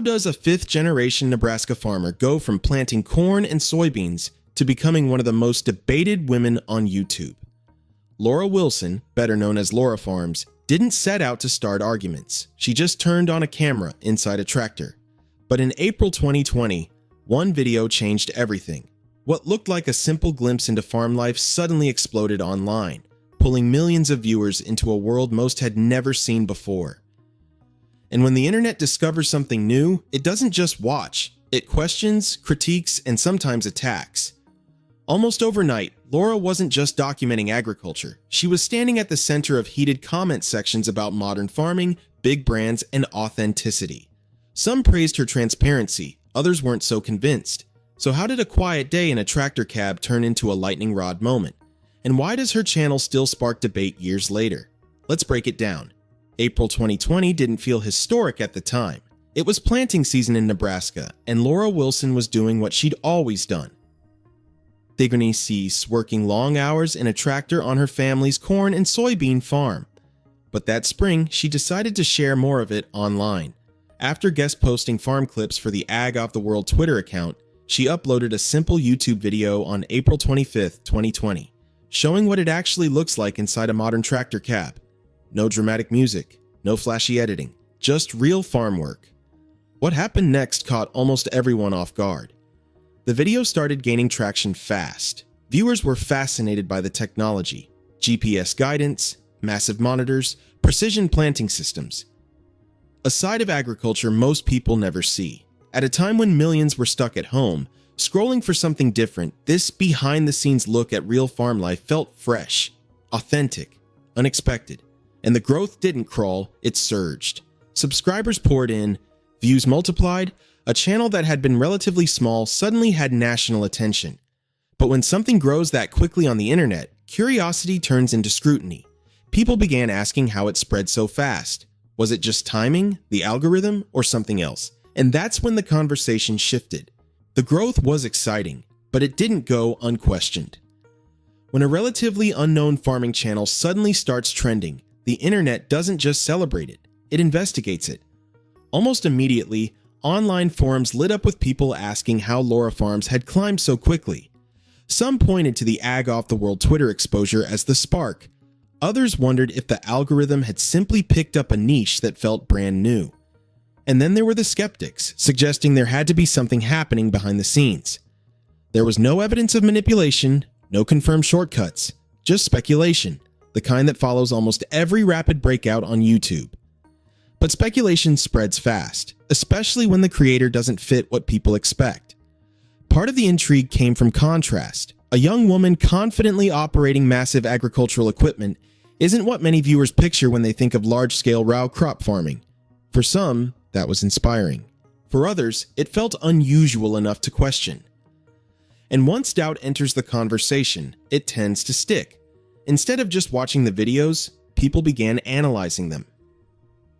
does a fifth-generation Nebraska farmer go from planting corn and soybeans to becoming one of the most debated women on YouTube? Laura Wilson, better known as Laura Farms, didn't set out to start arguments. She just turned on a camera inside a tractor. But in April 2020, one video changed everything. What looked like a simple glimpse into farm life suddenly exploded online, pulling millions of viewers into a world most had never seen before. And when the internet discovers something new, it doesn't just watch. It questions, critiques, and sometimes attacks. Almost overnight, Laura wasn't just documenting agriculture. She was standing at the center of heated comment sections about modern farming, big brands, and authenticity. Some praised her transparency, others weren't so convinced. So how did a quiet day in a tractor cab turn into a lightning rod moment? And why does her channel still spark debate years later? Let's break it down. April 2020 didn't feel historic at the time. It was planting season in Nebraska, and Laura Wilson was doing what she'd always done. Digging cease, working long hours in a tractor on her family's corn and soybean farm. But that spring, she decided to share more of it online. After guest posting farm clips for the Ag of the World Twitter account, she uploaded a simple YouTube video on April 25, 2020, showing what it actually looks like inside a modern tractor cab. No dramatic music, no flashy editing, just real farm work. What happened next caught almost everyone off guard. The video started gaining traction fast. Viewers were fascinated by the technology, GPS guidance, massive monitors, precision planting systems. A side of agriculture most people never see. At a time when millions were stuck at home, scrolling for something different, this behind-the-scenes look at real farm life felt fresh, authentic, unexpected. And the growth didn't crawl, it surged. Subscribers poured in, views multiplied. A channel that had been relatively small suddenly had national attention. But when something grows that quickly on the internet, curiosity turns into scrutiny. People began asking how it spread so fast. Was it just timing, the algorithm, or something else? And that's when the conversation shifted. The growth was exciting, but it didn't go unquestioned. When a relatively unknown farming channel suddenly starts trending, the internet doesn't just celebrate it, it investigates it. Almost immediately, online forums lit up with people asking how Laura Farms had climbed so quickly. Some pointed to the Ag of the World Twitter exposure as the spark. Others wondered if the algorithm had simply picked up a niche that felt brand new. And then there were the skeptics, suggesting there had to be something happening behind the scenes. There was no evidence of manipulation, no confirmed shortcuts, just speculation, the kind that follows almost every rapid breakout on YouTube. But speculation spreads fast, especially when the creator doesn't fit what people expect. Part of the intrigue came from contrast. A young woman confidently operating massive agricultural equipment isn't what many viewers picture when they think of large-scale row crop farming. For some, that was inspiring. For others, it felt unusual enough to question. And once doubt enters the conversation, it tends to stick. Instead of just watching the videos, people began analyzing them.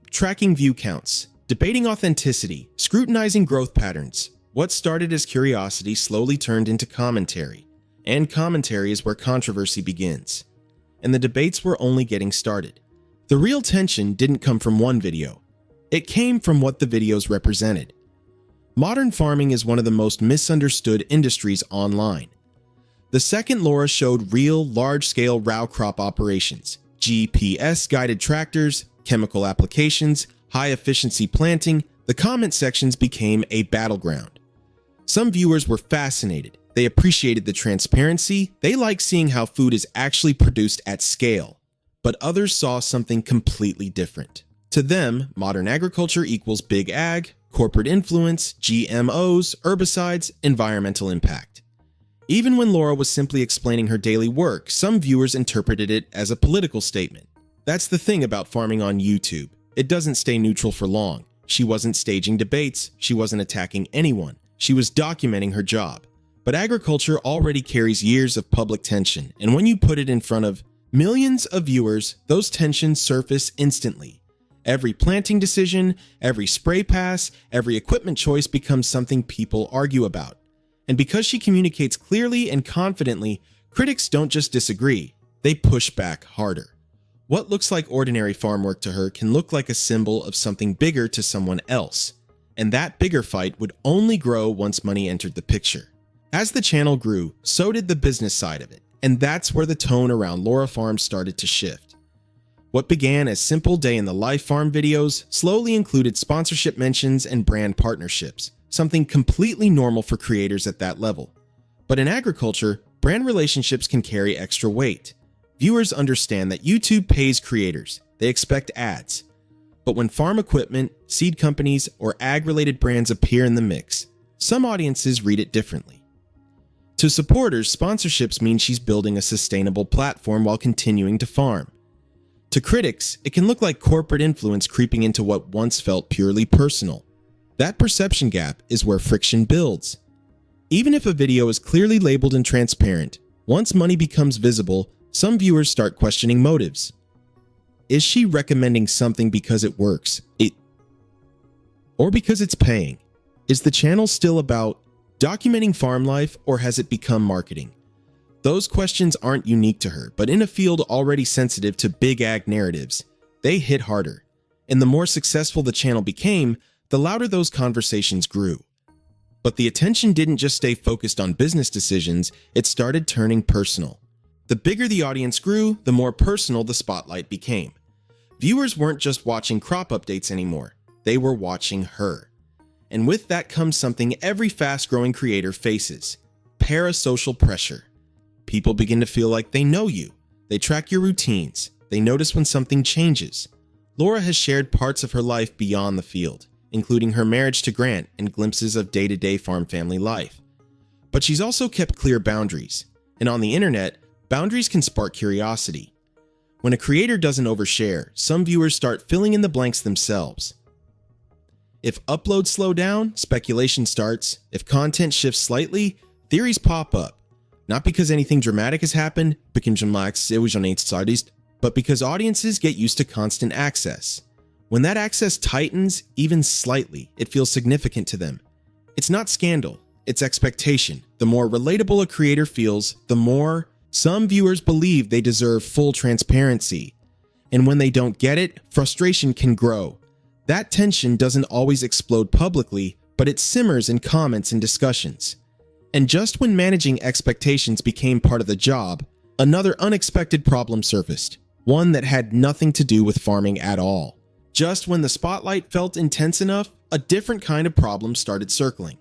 Tracking view counts, debating authenticity, scrutinizing growth patterns. What started as curiosity slowly turned into commentary. And commentary is where controversy begins. And the debates were only getting started. The real tension didn't come from one video. It came from what the videos represented. Modern farming is one of the most misunderstood industries online. The second Laura showed real, large-scale row crop operations, GPS-guided tractors, chemical applications, high-efficiency planting, the comment sections became a battleground. Some viewers were fascinated. They appreciated the transparency. They liked seeing how food is actually produced at scale. But others saw something completely different. To them, modern agriculture equals big ag, corporate influence, GMOs, herbicides, environmental impact. Even when Laura was simply explaining her daily work, some viewers interpreted it as a political statement. That's the thing about farming on YouTube. It doesn't stay neutral for long. She wasn't staging debates. She wasn't attacking anyone. She was documenting her job. But agriculture already carries years of public tension, and when you put it in front of millions of viewers, those tensions surface instantly. Every planting decision, every spray pass, every equipment choice becomes something people argue about. And because she communicates clearly and confidently, critics don't just disagree, they push back harder. What looks like ordinary farm work to her can look like a symbol of something bigger to someone else. And that bigger fight would only grow once money entered the picture. As the channel grew, so did the business side of it, and that's where the tone around Laura Farms started to shift. What began as simple day-in-the-life farm videos slowly included sponsorship mentions and brand partnerships, something completely normal for creators at that level. But in agriculture, brand relationships can carry extra weight. Viewers understand that YouTube pays creators. They expect ads. But when farm equipment, seed companies, or ag-related brands appear in the mix, some audiences read it differently. To supporters, sponsorships mean she's building a sustainable platform while continuing to farm. To critics, it can look like corporate influence creeping into what once felt purely personal. That perception gap is where friction builds. Even if a video is clearly labeled and transparent, once money becomes visible, some viewers start questioning motives. Is she recommending something because it works? Or because it's paying? Is the channel still about documenting farm life, or has it become marketing? Those questions aren't unique to her, but in a field already sensitive to big ag narratives, they hit harder. And the more successful the channel became, the louder those conversations grew. But the attention didn't just stay focused on business decisions, it started turning personal. The bigger the audience grew, the more personal the spotlight became. Viewers weren't just watching crop updates anymore, they were watching her. And with that comes something every fast-growing creator faces: parasocial pressure. People begin to feel like they know you. They track your routines. They notice when something changes. Laura has shared parts of her life beyond the field, including her marriage to Grant and glimpses of day-to-day farm family life. But she's also kept clear boundaries. And on the internet, boundaries can spark curiosity. When a creator doesn't overshare, some viewers start filling in the blanks themselves. If uploads slow down, speculation starts. If content shifts slightly, theories pop up. Not because anything dramatic has happened, but because audiences get used to constant access. When that access tightens, even slightly, it feels significant to them. It's not scandal, it's expectation. The more relatable a creator feels, the more some viewers believe they deserve full transparency. And when they don't get it, frustration can grow. That tension doesn't always explode publicly, but it simmers in comments and discussions. And just when managing expectations became part of the job, another unexpected problem surfaced, one that had nothing to do with farming at all. Just when the spotlight felt intense enough, a different kind of problem started circling: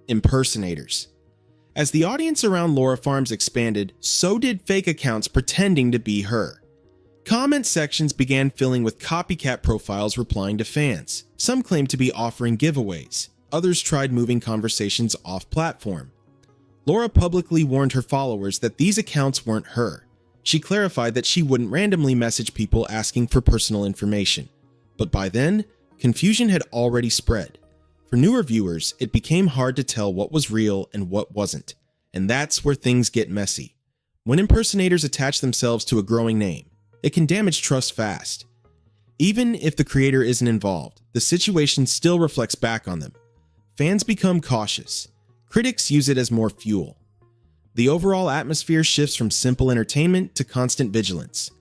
impersonators. As the audience around Laura Farms expanded, so did fake accounts pretending to be her. Comment sections began filling with copycat profiles replying to fans. Some claimed to be offering giveaways. Others tried moving conversations off-platform. Laura publicly warned her followers that these accounts weren't her. She clarified that she wouldn't randomly message people asking for personal information. But by then, confusion had already spread. For newer viewers, it became hard to tell what was real and what wasn't. And that's where things get messy. When impersonators attach themselves to a growing name, it can damage trust fast. Even if the creator isn't involved, the situation still reflects back on them. Fans become cautious. Critics use it as more fuel. The overall atmosphere shifts from simple entertainment to constant vigilance.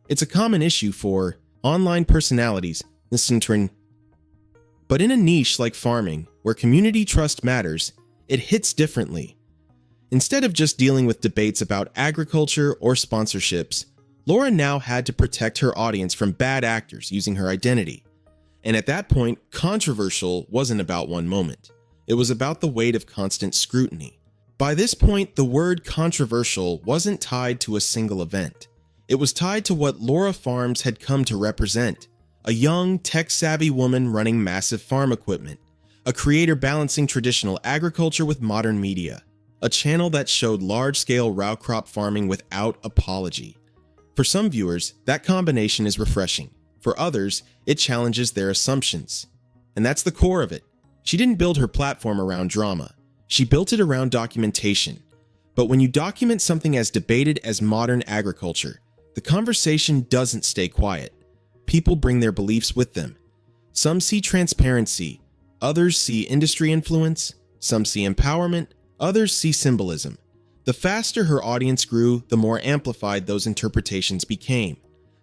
It's a common issue for online personalities, but in a niche like farming, where community trust matters, it hits differently. Instead of just dealing with debates about agriculture or sponsorships, Laura now had to protect her audience from bad actors using her identity. And at that point, controversial wasn't about one moment. It was about the weight of constant scrutiny. By this point, the word controversial wasn't tied to a single event. It was tied to what Laura Farms had come to represent: a young, tech-savvy woman running massive farm equipment, a creator balancing traditional agriculture with modern media, a channel that showed large-scale row crop farming without apology. For some viewers, that combination is refreshing. For others, it challenges their assumptions. And that's the core of it. She didn't build her platform around drama. She built it around documentation. But when you document something as debated as modern agriculture, the conversation doesn't stay quiet. People bring their beliefs with them. Some see transparency, others see industry influence, some see empowerment, others see symbolism. The faster her audience grew, the more amplified those interpretations became.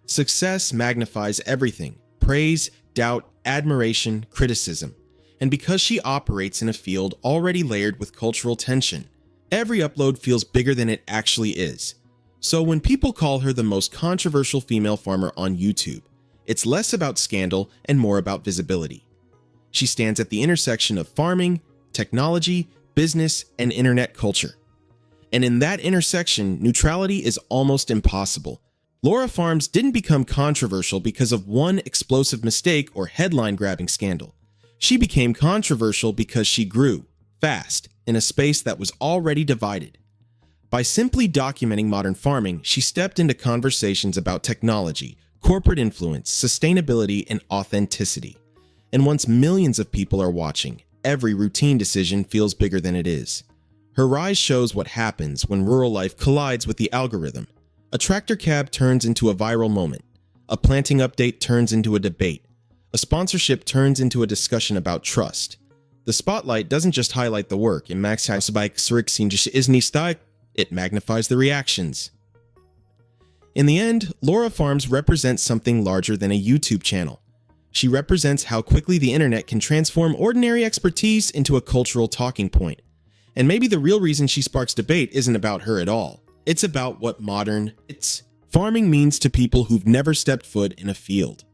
Success magnifies everything: praise, doubt, admiration, criticism. and because she operates in a field already layered with cultural tension. Every upload feels bigger than it actually is. So when people call her the most controversial female farmer on YouTube, it's less about scandal and more about visibility. She stands at the intersection of farming, technology, business, and internet culture. And in that intersection, neutrality is almost impossible. Laura Farms didn't become controversial because of one explosive mistake or headline-grabbing scandal. She became controversial because she grew, fast, in a space that was already divided. By simply documenting modern farming, she stepped into conversations about technology, corporate influence, sustainability, and authenticity. And once millions of people are watching, every routine decision feels bigger than it is. Her rise shows what happens when rural life collides with the algorithm. A tractor cab turns into a viral moment. A planting update turns into a debate. A sponsorship turns into a discussion about trust. The spotlight doesn't just highlight the work, it magnifies the reactions. In the end, Laura Farms represents something larger than a YouTube channel. She represents how quickly the internet can transform ordinary expertise into a cultural talking point. And maybe the real reason she sparks debate isn't about her at all. It's about what modern farming means to people who've never stepped foot in a field.